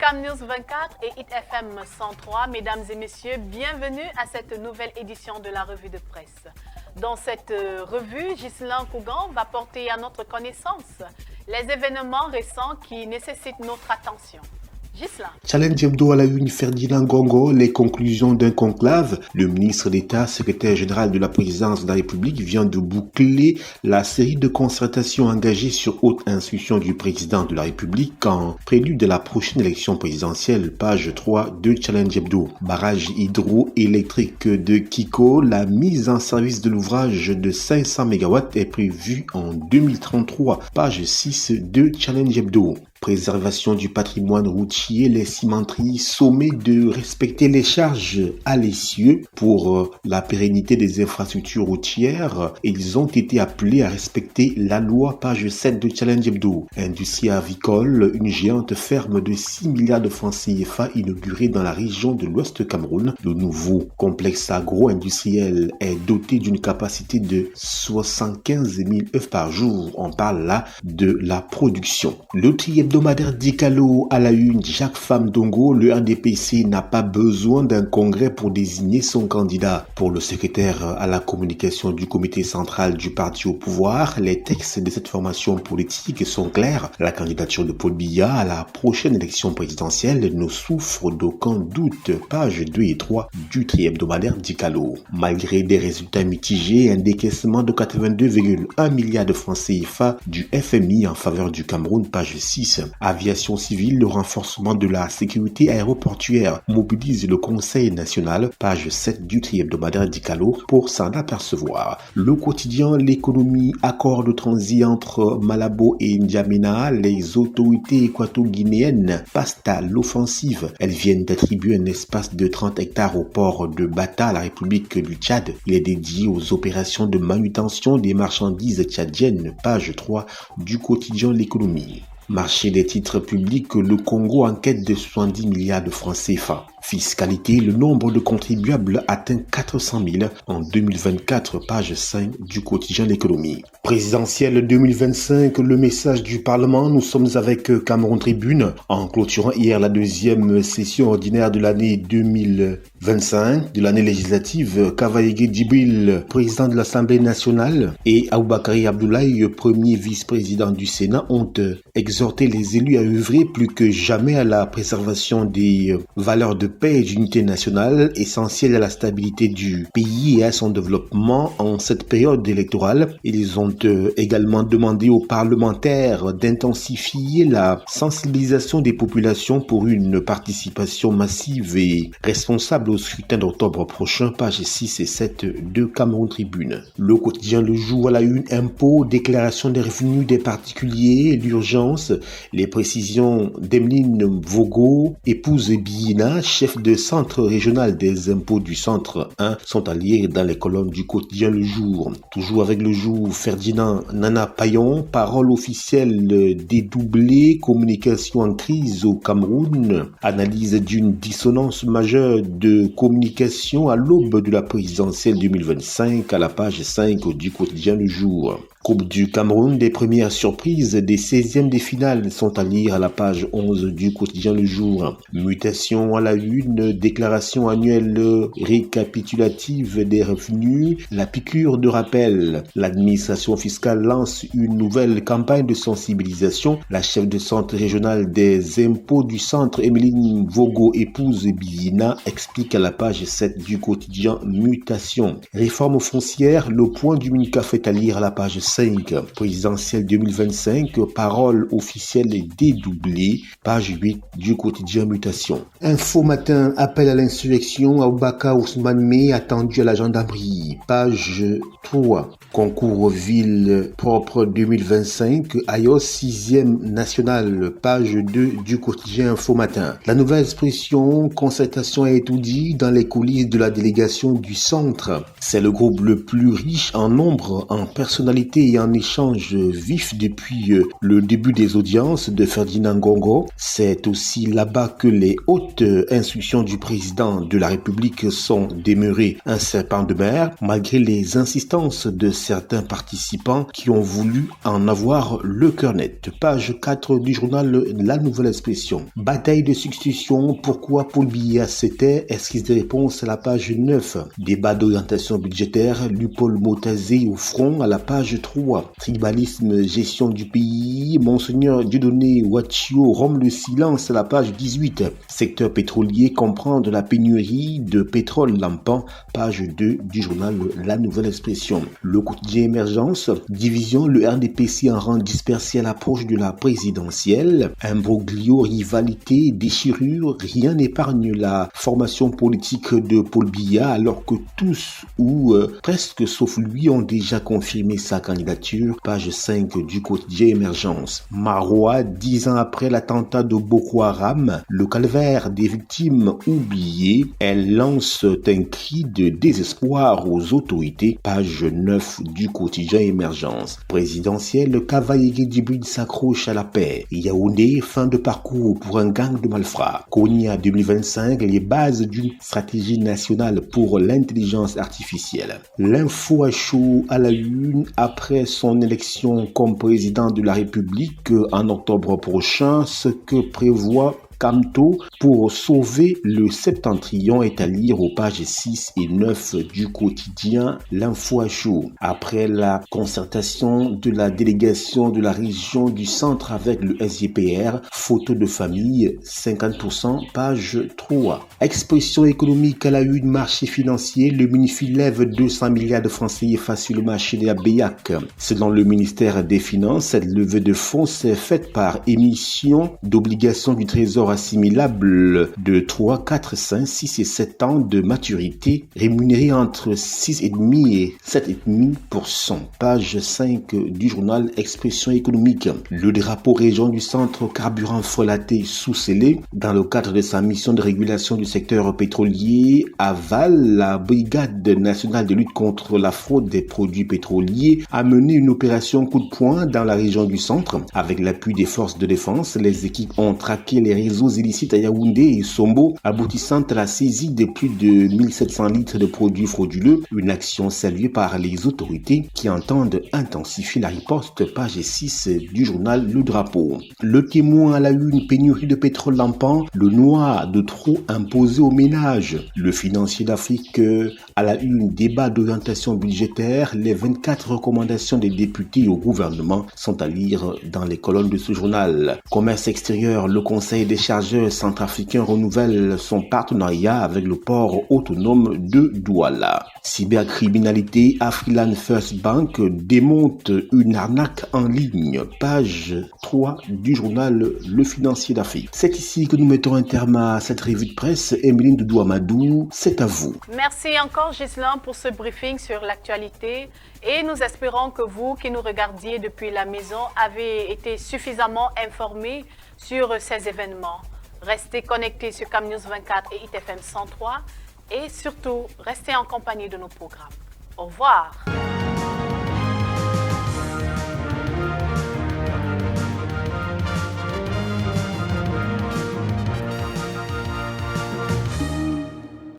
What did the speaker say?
UCAM News 24 et Hit FM 103. Mesdames et messieurs, bienvenue à cette nouvelle édition de la revue de presse. Dans cette revue, Ghislain Kougan va porter à notre connaissance les événements récents qui nécessitent notre attention. Challenge Hebdo à la une, Ferdinand Gongo, les conclusions d'un conclave. Le ministre d'État, secrétaire général de la présidence de la République, vient de boucler la série de concertations engagées sur haute instruction du président de la République en prélude de la prochaine élection présidentielle. Page 3 de Challenge Hebdo. Barrage hydroélectrique de Kiko, la mise en service de l'ouvrage de 500 MW est prévue en 2033. Page 6 de Challenge Hebdo. Préservation du patrimoine routier, les cimenteries sommet de respecter les charges à l'essieu pour la pérennité des infrastructures routières. Ils ont été appelés à respecter la loi, page 7 de Challenge Hebdo. Industrie avicole, une géante ferme de 6 milliards de francs CFA inaugurée dans la région de l'Ouest Cameroun. Le nouveau complexe agro-industriel est doté d'une capacité de 75 000 œufs par jour. On parle là de la production. Le hebdomadaire Dikalo à la une, Jacques Famdongo, le RDPC n'a pas besoin d'un congrès pour désigner son candidat. Pour le secrétaire à la communication du comité central du parti au pouvoir, les textes de cette formation politique sont clairs. La candidature de Paul Biya à la prochaine élection présidentielle ne souffre d'aucun doute. Pages 2 et 3 du tri-hebdomadaire Dikalo. Malgré des résultats mitigés, un décaissement de 82,1 milliards de francs CFA du FMI en faveur du Cameroun, page 6. Aviation civile, le renforcement de la sécurité aéroportuaire mobilise le Conseil national, page 7 du tri-hebdomadaire Dikalo, pour s'en apercevoir. Le quotidien L'économie, accord de transit entre Malabo et N'Djamena, les autorités équato-guinéennes passent à l'offensive. Elles viennent d'attribuer un espace de 30 hectares au port de Bata à la République du Tchad. Il est dédié aux opérations de manutention des marchandises tchadiennes, page 3 du quotidien L'économie. Marché des titres publics, le Congo en quête de 70 milliards de francs CFA. Fiscalité, le nombre de contribuables atteint 400 000 en 2024, page 5 du quotidien L'économie. Présidentielle 2025, le message du Parlement, nous sommes avec Cameroun Tribune en clôturant hier la deuxième session ordinaire de l'année 2025, de l'année législative. Kavaïgué Djibril, président de l'Assemblée nationale, et Aboubakari Abdoulaye, premier vice-président du Sénat, ont exhorté les élus à œuvrer plus que jamais à la préservation des valeurs de paix et d'unité nationale, essentielles à la stabilité du pays et à son développement en cette période électorale. Ils ont également demandé aux parlementaires d'intensifier la sensibilisation des populations pour une participation massive et responsable au scrutin d'octobre prochain, pages 6 et 7 de Cameroun Tribune. Le quotidien Le Jour à la une, impôts, déclaration des revenus des particuliers, l'urgence, les précisions d'Emeline Vogo, épouse Biyina, chef de centre régional des impôts du centre 1, sont à lire dans les colonnes du quotidien Le Jour. Toujours avec Le Jour, Ferdinand Nana Payon, parole officielle dédoublée, communication en crise au Cameroun, analyse d'une dissonance majeure de communication à l'aube de la présidentielle 2025 à la page 5 du quotidien Le Jour. Coupe du Cameroun, des premières surprises des 16e des finales sont à lire à la page 11 du quotidien Le Jour. Mutation à la une, déclaration annuelle récapitulative des revenus, la piqûre de rappel. L'administration fiscale lance une nouvelle campagne de sensibilisation. La chef de centre régional des impôts du centre, Emeline Vogo, épouse Biyina, explique à la page 7 du quotidien Mutation. Réforme foncière, le point du MINCAF est à lire à la page 5, présidentielle 2025, parole officielle dédoublée, page 8 du quotidien Mutation. Info matin, appel à l'insurrection, Aboubakar Ousmane May attendu à la gendarmerie, page 3. Concours ville propre 2025, AYOS 6e national, page 2 du quotidien Info matin. La nouvelle expression, concertation a été dit dans les coulisses de la délégation du centre. C'est le groupe le plus riche en nombre, en personnalité été en échange vif depuis le début des audiences de Ferdinand Ngongo. C'est aussi là-bas que les hautes instructions du président de la République sont demeurées un serpent de mer, malgré les insistances de certains participants qui ont voulu en avoir le cœur net. Page 4 du journal La Nouvelle Expression. Bataille de succession, pourquoi Paul Biya s'était? Esquisse de réponse à la page 9. Débat d'orientation budgétaire, Paul Motazé au front à la page 3. Tribalisme, gestion du pays, Monseigneur Dieudonné Ouachio rompt le silence à la page 18. Secteur pétrolier, comprendre la pénurie de pétrole lampant, page 2 du journal La Nouvelle Expression. Le quotidien Émergence, division, le RDPC en rang dispersé à l'approche de la présidentielle. Imbroglio, rivalité, déchirure, rien n'épargne la formation politique de Paul Biya alors que tous ou presque sauf lui ont déjà confirmé sa candidature. Page 5 du quotidien Émergence. Marois, 10 ans après l'attentat de Boko Haram, le calvaire des victimes oubliées, elle lance un cri de désespoir aux autorités. Page 9 du quotidien Émergence. Présidentielle, Cavalier Djibril s'accroche à la paix. Yaoundé, fin de parcours pour un gang de malfrats. Konya 2025, les bases d'une stratégie nationale pour l'intelligence artificielle. L'info à chaud à la une après son élection comme président de la République en octobre prochain, ce que prévoit Camto pour sauver le septentrion est à lire aux pages 6 et 9 du quotidien L'Info à chaud. Après la concertation de la délégation de la région du centre avec le SGPR, photo de famille 50%, page 3. Expression économique à la une, marché financier, le MINFI lève 200 milliards de francs CFA sur le marché de la BEAC. Selon le ministère des Finances, cette levée de fonds s'est faite par émission d'obligations du Trésor assimilable de 3, 4, 5, 6 et 7 ans de maturité, rémunérés entre 6,5 et 7,5%. Page 5 du journal Expression économique. Le drapeau région du centre carburant frelaté sous scellé. Dans le cadre de sa mission de régulation du secteur pétrolier, aval, la Brigade nationale de lutte contre la fraude des produits pétroliers a mené une opération coup de poing dans la région du centre. Avec l'appui des forces de défense, les équipes ont traqué les réseaux illicites à Yaoundé et Sombo, aboutissant à la saisie de plus de 1700 litres de produits frauduleux, une action saluée par les autorités qui entendent intensifier la riposte. Page 6 du journal Le Drapeau. Le Témoin à la une, pénurie de pétrole lampant, le noir de trop imposé aux ménages. Le Financier d'Afrique à la une, débat d'orientation budgétaire, les 24 recommandations des députés au gouvernement sont à lire dans les colonnes de ce journal. Commerce extérieur, le Conseil des chargeurs centrafricains renouvelle son partenariat avec le port autonome de Douala. Cybercriminalité, Afriland First Bank démonte une arnaque en ligne. Page 3 du journal Le Financier d'Afrique. C'est ici que nous mettons un terme à cette revue de presse. Emeline Doudou Amadou, c'est à vous. Merci encore Ghislain pour ce briefing sur l'actualité et nous espérons que vous qui nous regardiez depuis la maison avez été suffisamment informés sur ces événements. Restez connectés sur CAM News 24 et ITFM 103 et surtout restez en compagnie de nos programmes. Au revoir.